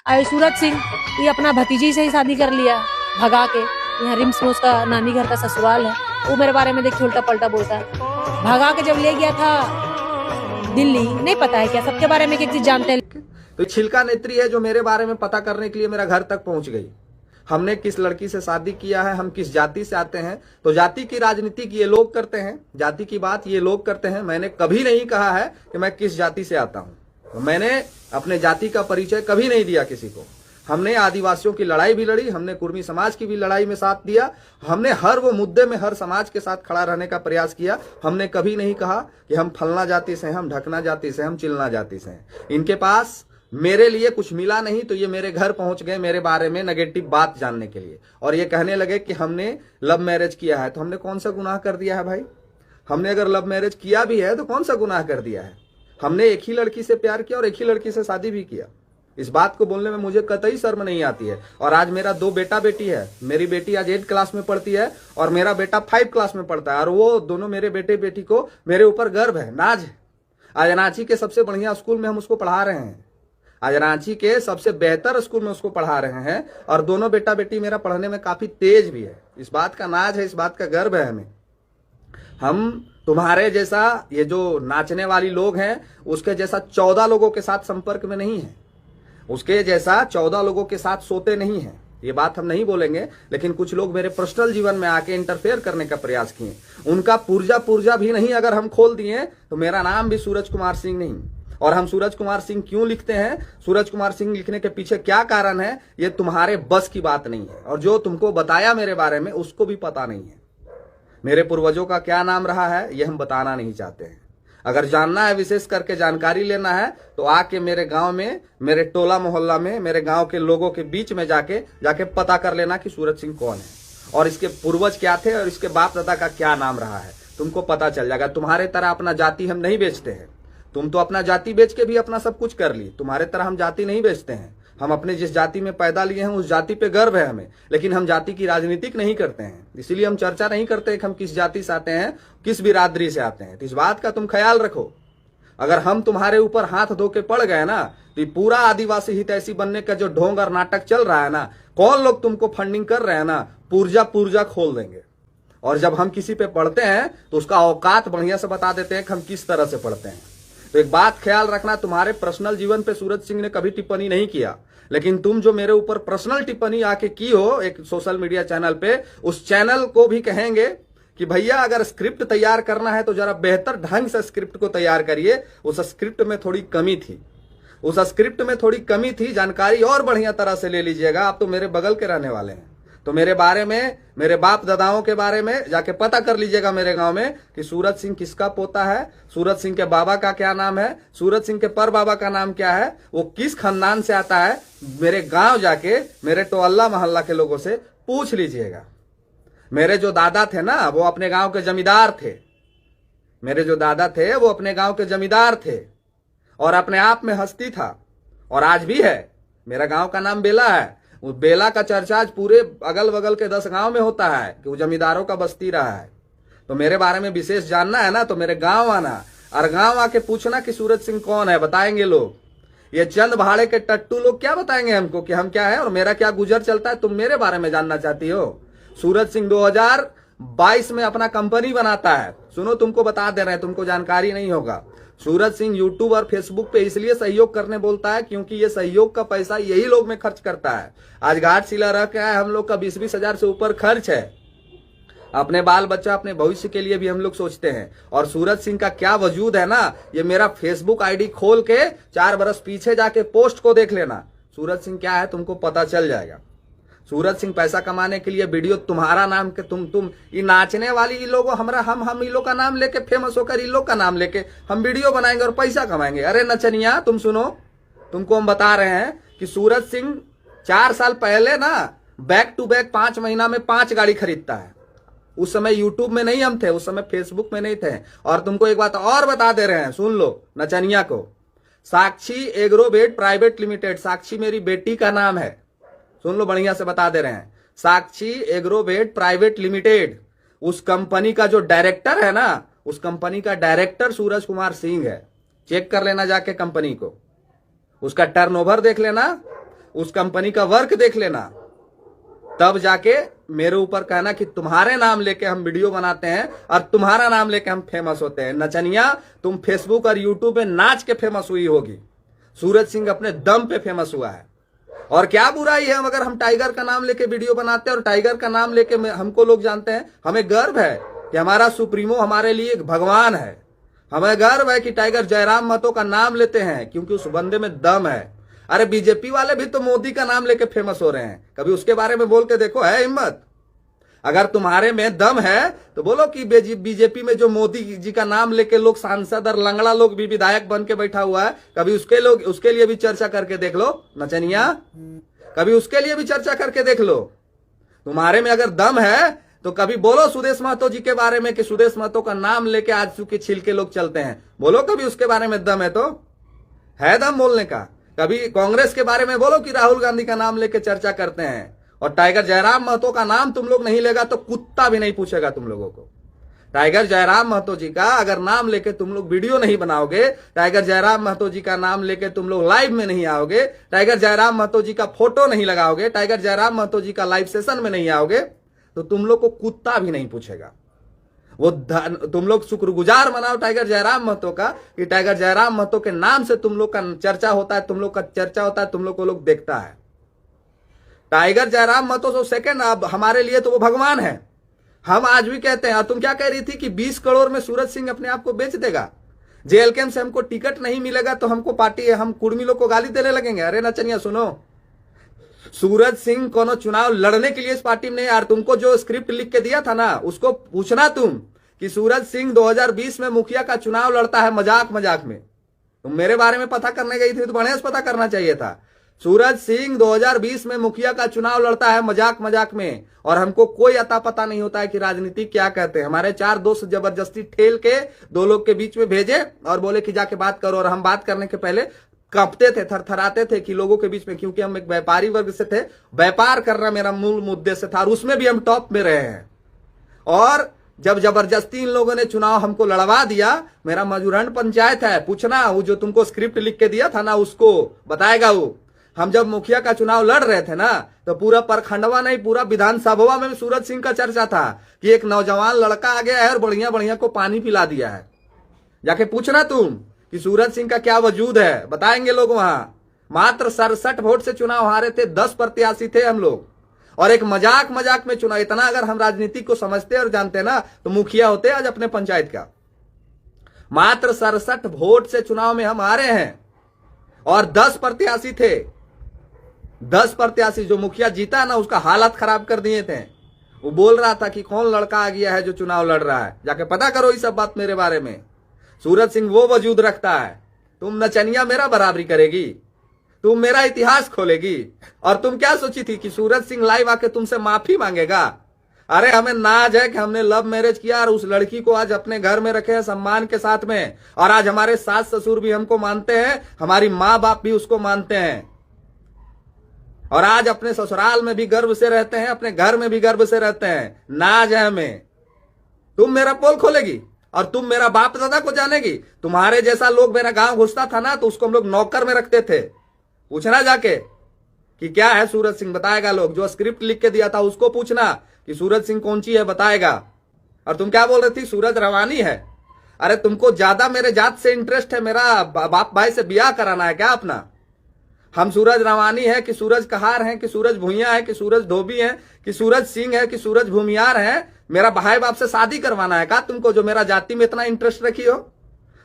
आए सूरज सिंह ये अपना भतीजी से ही शादी कर लिया भगा के। यहाँ रिम्स में उसका नानी घर का ससुराल है। वो मेरे बारे में देखिए उल्टा पलटा बोलता है। भगा के जब ले गया था दिल्ली, नहीं पता है क्या सबके बारे में एक चीज जानते हैं। तो छिलका नेत्री है जो मेरे बारे में पता करने के लिए मेरा घर तक पहुंच गई। हमने किस लड़की से शादी किया है, हम किस जाति से आते हैं, तो जाति की राजनीति ये लोग करते हैं, जाति की बात ये लोग करते हैं। मैंने कभी नहीं कहा है कि मैं किस जाति से आता हूं। तो मैंने अपने जाति का परिचय कभी नहीं दिया किसी को। हमने आदिवासियों की लड़ाई भी लड़ी, हमने कुर्मी समाज की भी लड़ाई में साथ दिया, हमने हर वो मुद्दे में हर समाज के साथ खड़ा रहने का प्रयास किया। हमने कभी नहीं कहा कि हम फलना जाति से हैं, हम ढकना जाति से, हम चिलना जाति से हैं। इनके पास मेरे लिए कुछ मिला नहीं तो ये मेरे घर पहुंच गए मेरे बारे में नेगेटिव बात जानने के लिए, और ये कहने लगे कि हमने लव मैरिज किया है। तो हमने कौन सा गुनाह कर दिया है भाई? हमने अगर लव मैरिज किया भी है तो कौन सा गुनाह कर दिया है? हमने एक ही लड़की से प्यार किया और एक ही लड़की से शादी भी किया। इस बात को बोलने में मुझे कतई शर्म नहीं आती है। और आज मेरा 2 बेटा बेटी है। मेरी बेटी आज 8 क्लास में पढ़ती है और मेरा बेटा 5 क्लास में पढ़ता है, और वो दोनों मेरे बेटे बेटी को मेरे ऊपर गर्व है, नाज है। आज रांची के सबसे बढ़िया स्कूल में हम उसको पढ़ा रहे हैं, आज रांची के सबसे बेहतर स्कूल में उसको पढ़ा रहे हैं, और दोनों बेटा बेटी मेरा पढ़ने में काफी तेज भी है। इस बात का नाज है, इस बात का गर्व है हमें। हम तुम्हारे जैसा ये जो नाचने वाली लोग हैं उसके जैसा 14 लोगों के साथ संपर्क में नहीं है, उसके जैसा 14 लोगों के साथ सोते नहीं है। ये बात हम नहीं बोलेंगे, लेकिन कुछ लोग मेरे पर्सनल जीवन में आके इंटरफेयर करने का प्रयास किए। उनका पुर्जा भी नहीं अगर हम खोल दिए तो मेरा नाम भी सूरज कुमार सिंह नहीं। और हम सूरज कुमार सिंह क्यों लिखते हैं, सूरज कुमार सिंह लिखने के पीछे क्या कारण है, ये तुम्हारे बस की बात नहीं है। और जो तुमको बताया मेरे बारे में उसको भी पता नहीं है। मेरे पूर्वजों का क्या नाम रहा है ये हम बताना नहीं चाहते हैं। अगर जानना है, विशेष करके जानकारी लेना है, तो आके मेरे गांव में, मेरे टोला मोहल्ला में, मेरे गांव के लोगों के बीच में जाके पता कर लेना कि सूरज सिंह कौन है और इसके पूर्वज क्या थे और इसके बाप दादा का क्या नाम रहा है। तुमको पता चल जाएगा। तुम्हारे तरह अपना जाति हम नहीं बेचते हैं। तुम तो अपना जाति बेच के भी अपना सब कुछ कर ली। तुम्हारे तरह हम जाति नहीं बेचते हैं। हम अपने जिस जाति में पैदा लिए हैं उस जाति पे गर्व है हमें, लेकिन हम जाति की राजनीतिक नहीं करते हैं। इसीलिए हम चर्चा नहीं करते कि हम किस जाति से आते हैं, किस बिरादरी से आते हैं। तो इस बात का तुम ख्याल रखो। अगर हम तुम्हारे ऊपर हाथ धो के पड़ गए ना, तो पूरा आदिवासी हितैषी बनने का जो ढोंग और नाटक चल रहा है ना, कौन लोग तुमको फंडिंग कर रहे हैं ना, पुर्जा खोल देंगे। और जब हम किसी पे पढ़ते हैं तो उसका औकात बढ़िया से बता देते हैं कि हम किस तरह से पढ़ते हैं। तो एक बात ख्याल रखना, तुम्हारे पर्सनल जीवन पे सूरज सिंह ने कभी टिप्पणी नहीं किया, लेकिन तुम जो मेरे ऊपर पर्सनल टिप्पणी आके की हो एक सोशल मीडिया चैनल पे, उस चैनल को भी कहेंगे कि भैया अगर स्क्रिप्ट तैयार करना है तो जरा बेहतर ढंग से स्क्रिप्ट को तैयार करिए। उस स्क्रिप्ट में थोड़ी कमी थी, उस स्क्रिप्ट में थोड़ी कमी थी। जानकारी और बढ़िया तरह से ले लीजिएगा। आप तो मेरे बगल के रहने वाले हैं, तो मेरे बारे में, मेरे बाप दादाओं के बारे में जाके पता कर लीजिएगा मेरे गांव में कि सूरज सिंह किसका पोता है, सूरज सिंह के बाबा का क्या नाम है, सूरज सिंह के पर बाबा का नाम क्या है, वो किस खानदान से आता है। मेरे गांव जाके मेरे टोल्ला मोहल्ला के लोगों से पूछ लीजिएगा। मेरे जो दादा थे ना वो अपने गांव के जमींदार थे। मेरे जो दादा थे वो अपने गांव के जमींदार थे और अपने आप में हस्ती था, और आज भी है। मेरा गांव का नाम बेला है। उस बेला का चर्चा आज पूरे अगल बगल के 10 गांव में होता है कि वो जमींदारों का बस्ती रहा है। तो मेरे बारे में विशेष जानना है ना, तो मेरे गांव आना और गांव आके पूछना कि सूरज सिंह कौन है, बताएंगे लोग। ये चंद भाड़े के टट्टू लोग क्या बताएंगे हमको कि हम क्या है और मेरा क्या गुजर चलता है। तुम मेरे बारे में जानना चाहती हो? सूरज सिंह 2022 में अपना कंपनी बनाता है। सुनो, तुमको बता दे रहे हैं, तुमको जानकारी नहीं होगा। सूरज सिंह यूट्यूब और फेसबुक पे इसलिए सहयोग करने बोलता है क्योंकि ये सहयोग का पैसा यही लोग में खर्च करता है। आज घाट शिला रह के हम लोग का 20-20 हजार से ऊपर खर्च है। अपने बाल बच्चा, अपने भविष्य के लिए भी हम लोग सोचते हैं। और सूरज सिंह का क्या वजूद है ना, ये मेरा फेसबुक आईडी खोल के 4 बरस पीछे जाके पोस्ट को देख लेना। सूरज सिंह क्या है तुमको पता चल जाएगा। सूरज सिंह पैसा कमाने के लिए वीडियो तुम्हारा नाम के तुम ये नाचने वाली ये लोगों हम इन लोग का नाम लेके फेमस होकर इन लोग का नाम लेके हम वीडियो बनाएंगे और पैसा कमाएंगे। अरे नचनिया, तुम सुनो, तुमको हम बता रहे हैं कि सूरज सिंह 4 साल पहले ना बैक टू बैक 5 महीना में 5 गाड़ी खरीदता है। उस समय यूट्यूब में नहीं हम थे, उस समय फेसबुक में नहीं थे। और तुमको एक बात और बता दे रहे हैं, सुन लो नचनिया को। साक्षी एग्रोवेट प्राइवेट लिमिटेड, साक्षी मेरी बेटी का नाम है, सुन लो बढ़िया से बता दे रहे हैं। साक्षी एग्रोवेट प्राइवेट लिमिटेड, उस कंपनी का जो डायरेक्टर है ना, उस कंपनी का डायरेक्टर सूरज कुमार सिंह है। चेक कर लेना जाके कंपनी को, उसका टर्नओवर देख लेना। उस कंपनी का वर्क देख लेना, तब जाके मेरे ऊपर कहना कि तुम्हारे नाम लेके हम वीडियो बनाते हैं और तुम्हारा नाम लेके हम फेमस होते हैं। नचनिया, तुम फेसबुक और यूट्यूब पे नाच के फेमस हुई होगी, सूरज सिंह अपने दम पे फेमस हुआ है। और क्या बुराई है अगर हम टाइगर का नाम लेके वीडियो बनाते हैं और टाइगर का नाम लेके हमको लोग जानते हैं। हमें गर्व है कि हमारा सुप्रीमो हमारे लिए एक भगवान है। हमें गर्व है कि टाइगर जयराम महतो का नाम लेते हैं क्योंकि उस बंदे में दम है। अरे बीजेपी वाले भी तो मोदी का नाम लेके फेमस हो रहे हैं, कभी उसके बारे में बोल के देखो, है हिम्मत? अगर तुम्हारे में दम है तो बोलो कि बीजेपी में जो मोदी जी का नाम लेके लोग सांसद और लंगड़ा लोग भी विधायक बन के बैठा हुआ है, कभी उसके लिए भी चर्चा करके देख लो। नचनिया, कभी उसके लिए भी चर्चा करके देख लो। तुम्हारे में अगर दम है तो कभी बोलो सुदेश महतो जी के बारे में कि सुदेश महतो का नाम लेके आजसू के छिल के लोग चलते हैं, बोलो कभी उसके बारे में दम है तो, है दम बोलने का। कभी कांग्रेस के बारे में बोलो कि राहुल गांधी का नाम लेके चर्चा करते हैं। और टाइगर जयराम महतो का नाम तुम लोग नहीं लेगा तो कुत्ता भी नहीं पूछेगा तुम लोगों को। टाइगर जयराम महतो जी का अगर नाम लेके तुम लोग वीडियो नहीं बनाओगे, टाइगर जयराम महतो जी का नाम लेके तुम लोग लाइव में नहीं आओगे, टाइगर जयराम महतो जी का फोटो नहीं लगाओगे, टाइगर जयराम महतो जी का लाइव सेशन में नहीं आओगे, तो तुम लोग को कुत्ता भी नहीं पूछेगा। वो तुम लोग शुक्रगुजार मनाओ टाइगर जयराम महतो का कि टाइगर जयराम महतो के नाम से तुम लोग का चर्चा होता है, तुम लोग का चर्चा होता है, तुम लोग को लोग देखता है। टाइगर जयराम महतो तो सेकंड, अब हमारे लिए तो वो भगवान है। हम आज भी कहते हैं। और तुम क्या कह रही थी कि 20 करोड़ में सूरज सिंह अपने आप को बेच देगा, जेएलके से हमको टिकट नहीं मिलेगा तो हमको पार्टी, हम कुर्मी लोग को गाली देने लगेंगे। अरे नचनिया सुनो, सूरज सिंह कोनो चुनाव लड़ने के लिए इस पार्टी में नहीं यार। तुमको जो स्क्रिप्ट लिख के दिया था ना, उसको पूछना तुम कि सूरज सिंह 2020 में मुखिया का चुनाव लड़ता है मजाक मजाक में। तुम मेरे बारे में पता करने गई थी तो बढ़िया से पता करना चाहिए था। सूरज सिंह 2020 में मुखिया का चुनाव लड़ता है मजाक मजाक में, और हमको कोई अता पता नहीं होता है कि राजनीति क्या कहते हैं। हमारे 4 दोस्त जबरदस्ती ठेल के 2 लोग के बीच में भेजे और बोले कि जाके बात करो, और हम बात करने के पहले कांपते थे, थरथराते थे कि लोगों के बीच में, क्योंकि हम एक व्यापारी वर्ग से थे, व्यापार करना मेरा मूल मुद्दे से था, और उसमें भी हम टॉप में रहे हैं। और जब जबरदस्ती इन लोगों ने चुनाव हमको लड़वा दिया, मेरा मजूरन पंचायत है, पूछना वो जो तुमको स्क्रिप्ट लिख के दिया था ना, उसको बताएगा वो। हम जब मुखिया का चुनाव लड़ रहे थे ना, तो पूरा प्रखंडवा नहीं, पूरा विधानसभा में भी सूरज सिंह का चर्चा था कि एक नौजवान लड़का आ गया है और बढ़िया बढ़िया को पानी पिला दिया है। जाके पूछना तुम कि सूरज सिंह का क्या वजूद है, बताएंगे लोग। वहां मात्र 67 वोट से चुनाव हारे थे, 10 प्रत्याशी थे हम लोग, और एक मजाक मजाक में चुनाव। इतना अगर हम राजनीति को समझते और जानते ना, तो मुखिया होते आज अपने पंचायत का। मात्र 67 वोट से चुनाव में हम हारे हैं, और 10 प्रत्याशी थे। 10 प्रत्याशी, जो मुखिया जीता ना, उसका हालत खराब कर दिए थे। वो बोल रहा था कि कौन लड़का आ गया है जो चुनाव लड़ रहा है, जाके पता करो ये सब बात मेरे बारे में। सूरज सिंह वो वजूद रखता है। तुम नचनिया मेरा बराबरी करेगी, तुम मेरा इतिहास खोलेगी। और तुम क्या सोची थी कि सूरज सिंह लाइव आके तुमसे माफी मांगेगा? अरे हमें नाज है कि हमने लव मैरिज किया और उस लड़की को आज अपने घर में रखे हैं सम्मान के साथ में, और आज हमारे सास ससुर भी हमको मानते हैं, हमारी माँ बाप भी उसको मानते हैं, और आज अपने ससुराल में भी गर्व से रहते हैं, अपने घर में भी गर्व से रहते हैं। नाज है हमें। तुम मेरा पोल खोलेगी और तुम मेरा बाप दादा को जानेगी? तुम्हारे जैसा लोग मेरा गांव घुसता था ना, तो उसको हम लोग नौकर में रखते थे। पूछना जाके कि क्या है सूरज सिंह, बताएगा लोग। जो स्क्रिप्ट लिख के दिया था उसको पूछना कि सूरज सिंह कौन सी है, बताएगा। और तुम क्या बोल रही थी, सूरज रवानी है? अरे तुमको ज्यादा मेरे जात से इंटरेस्ट है, मेरा बाप भाई से ब्याह कराना है क्या अपना? हम सूरज रवानी है कि सूरज कहार है कि सूरज भुइया है कि सूरज धोबी है कि सूरज सिंह है कि सूरज भूमियार है? मेरा भाई बाप से शादी करवाना है क्या तुमको, जो मेरा जाति में इतना इंटरेस्ट रखी हो?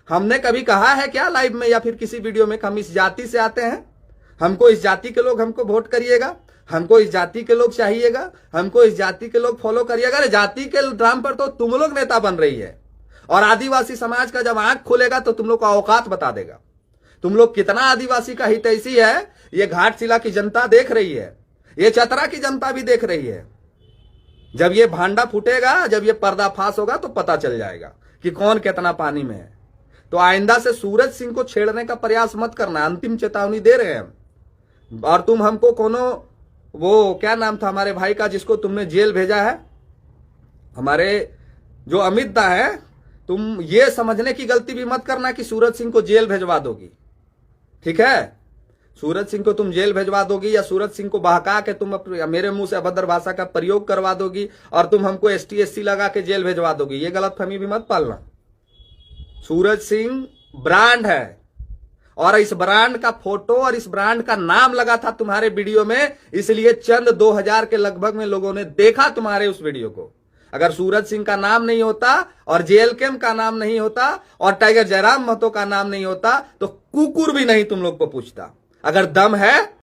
हमने कभी कहा है क्या लाइव में या फिर किसी वीडियो में हम इस जाति से आते हैं, हमको इस जाति के लोग हमको वोट करिएगा, हमको इस जाति के लोग चाहिएगा, हमको इस जाति के लोग फॉलो करिएगा? अरे जाति के नाम पर तो तुम लोग नेता बन रही है, और आदिवासी समाज का जब आंख खुलेगा तो तुम लोग का औकात बता देगा। तुम लोग कितना आदिवासी का हितैषी है, ये घाटशिला की जनता देख रही है, ये चतरा की जनता भी देख रही है। जब ये भांडा फूटेगा, जब ये पर्दाफाश होगा, तो पता चल जाएगा कि कौन कितना पानी में है। तो आइंदा से सूरज सिंह को छेड़ने का प्रयास मत करना, अंतिम चेतावनी दे रहे हैं। और तुम हमको कोनो, वो क्या नाम था हमारे भाई का जिसको तुमने जेल भेजा है, हमारे जो अमित दा है, तुम ये समझने की गलती भी मत करना कि सूरज सिंह को जेल भेजवा दोगी, ठीक है? सूरज सिंह को तुम जेल भेजवा दोगी या सूरज सिंह को बहका के तुम मेरे मुंह से अभद्र भाषा का प्रयोग करवा दोगी और तुम हमको ST SC लगा के जेल भेजवा दोगी, ये गलतफहमी भी मत पालना। सूरज सिंह ब्रांड है और इस ब्रांड का फोटो और इस ब्रांड का नाम लगा था तुम्हारे वीडियो में, इसलिए चंद 2000 के लगभग में लोगों ने देखा तुम्हारे उस वीडियो को। अगर सूरज सिंह का नाम नहीं होता और JLKM का नाम नहीं होता और टाइगर जयराम महतो का नाम नहीं होता तो कुकुर भी नहीं तुम लोग को पूछता। अगर दम है